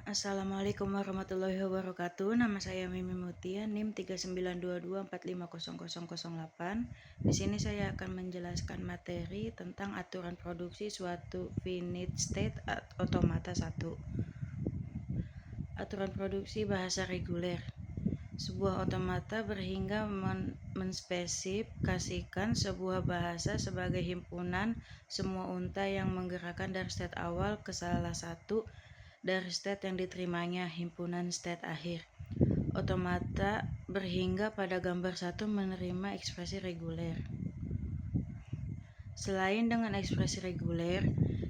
Assalamualaikum warahmatullahi wabarakatuh. Nama saya Mimi Mutia, NIM 3922450008. Di sini saya akan menjelaskan materi tentang aturan produksi suatu finite state automata 1. Aturan produksi bahasa reguler. Sebuah otomata berhingga menspesifikasikan sebuah bahasa sebagai himpunan semua unta yang menggerakkan dari state awal ke salah satu dari state yang diterimanya, himpunan state akhir. Otomata berhingga pada gambar 1 menerima ekspresi reguler. Selain dengan ekspresi reguler,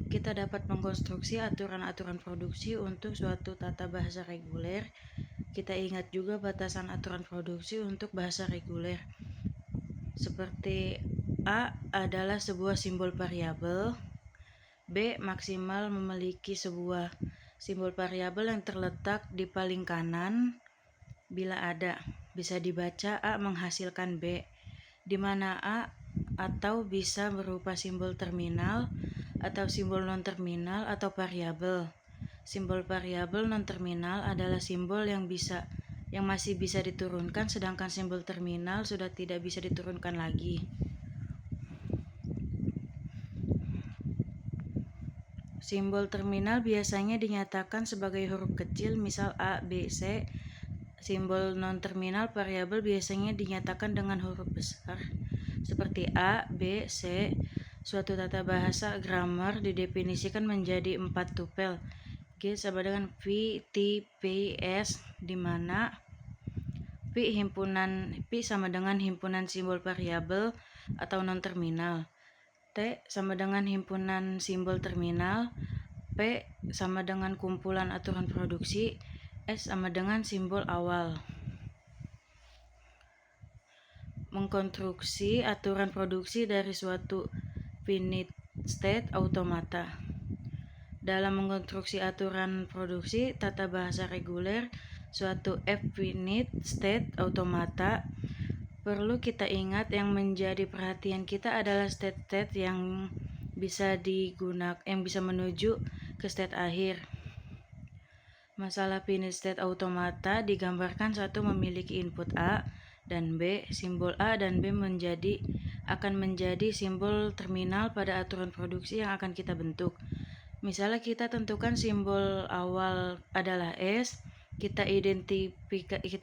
kita dapat mengkonstruksi aturan-aturan produksi untuk suatu tata bahasa reguler. Kita ingat juga batasan aturan produksi untuk bahasa reguler. Seperti A adalah sebuah simbol variabel, B maksimal memiliki sebuah simbol variabel yang terletak di paling kanan bila ada. Bisa dibaca A menghasilkan B, di mana A atau bisa berupa simbol terminal atau simbol non-terminal atau variabel. Simbol variabel non-terminal adalah simbol yang masih bisa diturunkan, sedangkan simbol terminal sudah tidak bisa diturunkan lagi. Simbol terminal biasanya dinyatakan sebagai huruf kecil, misal A, B, C. Simbol non-terminal variabel biasanya dinyatakan dengan huruf besar, seperti A, B, C. Suatu tata bahasa grammar didefinisikan menjadi 4 tupel. G sama dengan V, T, P, S, di mana P sama dengan himpunan simbol variabel atau non-terminal. T sama dengan himpunan simbol terminal, P sama dengan kumpulan aturan produksi, S sama dengan simbol awal. Mengkonstruksi aturan produksi dari suatu finite state automata. Dalam mengkonstruksi aturan produksi tata bahasa reguler suatu finite state automata, perlu kita ingat yang menjadi perhatian kita adalah state-state yang bisa menuju ke state akhir. Masalah finite state automata digambarkan satu memiliki input A dan B. Simbol A dan B akan menjadi simbol terminal pada aturan produksi yang akan kita bentuk. Misalnya kita tentukan simbol awal adalah S, kita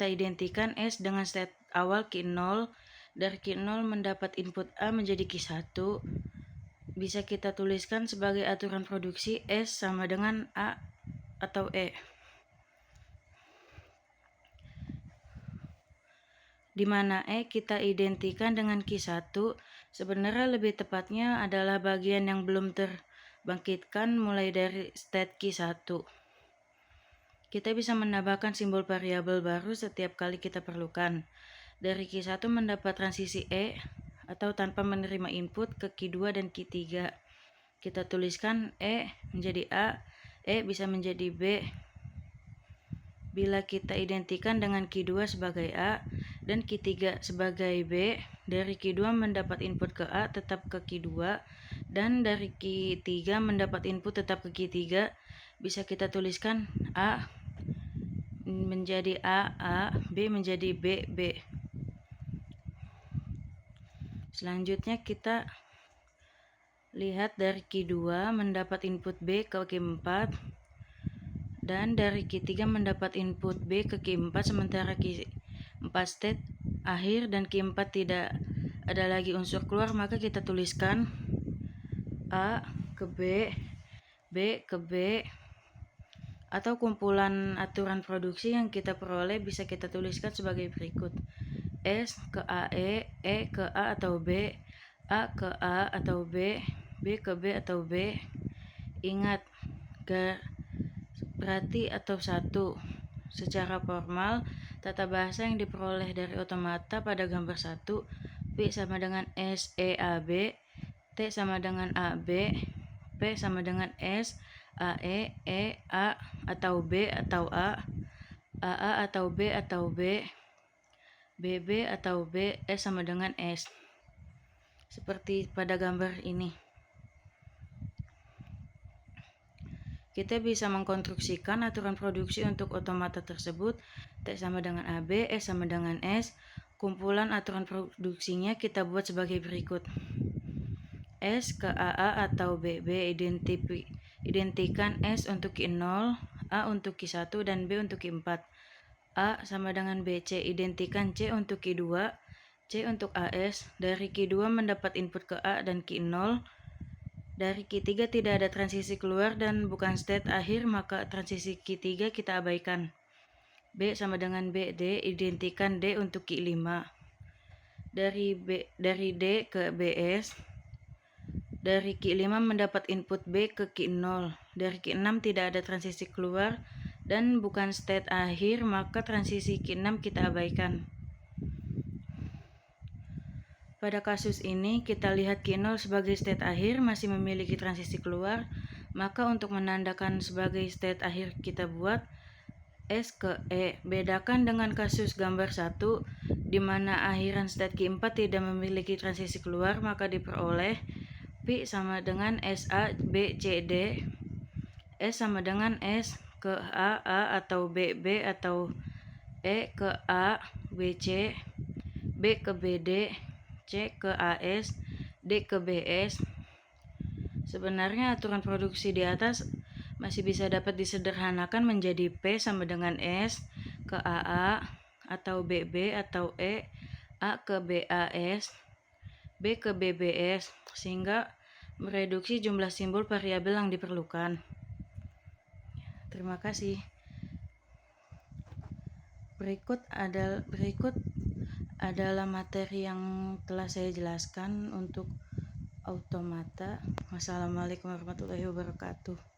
identikan S dengan state awal Q0. Dari Q0 mendapat input A menjadi Q1. Bisa kita tuliskan sebagai aturan produksi S sama dengan A atau E, di mana E kita identikan dengan Q1. Sebenarnya lebih tepatnya adalah bagian yang belum terbangkitkan mulai dari state Q1. Kita bisa menambahkan simbol variabel baru setiap kali kita perlukan. Dari Q1 mendapat transisi E atau tanpa menerima input ke Q2 dan Q3. Kita tuliskan E menjadi A, E bisa menjadi B. Bila kita identikan dengan Q2 sebagai A dan Q3 sebagai B, dari Q2 mendapat input ke A tetap ke Q2, dan dari Q3 mendapat input tetap ke Q3, bisa kita tuliskan A menjadi A, B menjadi B, B. Selanjutnya kita lihat dari Q2 mendapat input B ke Q4, dan dari Q3 mendapat input B ke Q4, sementara Q4 state akhir dan Q4 tidak ada lagi unsur keluar, maka kita tuliskan A ke B, B ke B, atau kumpulan aturan produksi yang kita peroleh bisa kita tuliskan sebagai berikut: S ke AE, E ke A atau B, A ke A atau B, B ke B atau B. Ingat, berarti atau satu. Secara formal, tata bahasa yang diperoleh dari otomata pada gambar 1, P sama dengan S, E, A, B, T sama dengan A, B, P sama dengan S, A, E, A atau B atau A atau B atau B, BB atau B, S sama dengan S. Seperti pada gambar ini. kita bisa mengkonstruksikan aturan produksi untuk otomata tersebut. T sama dengan AB, S sama dengan S. Kumpulan aturan produksinya kita buat sebagai berikut. S ke AA atau BB identikan S untuk Q0, A untuk Q1, dan B untuk Q4. A sama dengan BC identikan C untuk Q2, C untuk AS. Dari Q2 mendapat input ke A dan Q0. Dari Q3 tidak ada transisi keluar dan bukan state akhir, maka transisi Q3 kita abaikan. B sama dengan BD identikan D untuk Q5. Dari D ke BS. Dari Q5 mendapat input B ke Q0. Dari Q6 tidak ada transisi keluar dan bukan state akhir, maka transisi Q6 kita abaikan. Pada kasus ini, kita lihat Q0 sebagai state akhir masih memiliki transisi keluar, maka untuk menandakan sebagai state akhir kita buat S ke E. Bedakan dengan kasus gambar 1, di mana akhiran state Q4 tidak memiliki transisi keluar, maka diperoleh P sama dengan SA B C D, S sama dengan S ke A atau B atau E ke A B C, B ke BD, C ke AS, D ke BS. Sebenarnya aturan produksi di atas masih bisa dapat disederhanakan menjadi P sama dengan S ke AA atau BB atau E, A ke BAS, B ke BBS, sehingga mereduksi jumlah simbol variabel yang diperlukan. Terima kasih. Berikut adalah materi yang telah saya jelaskan untuk automata. Wassalamualaikum warahmatullahi wabarakatuh.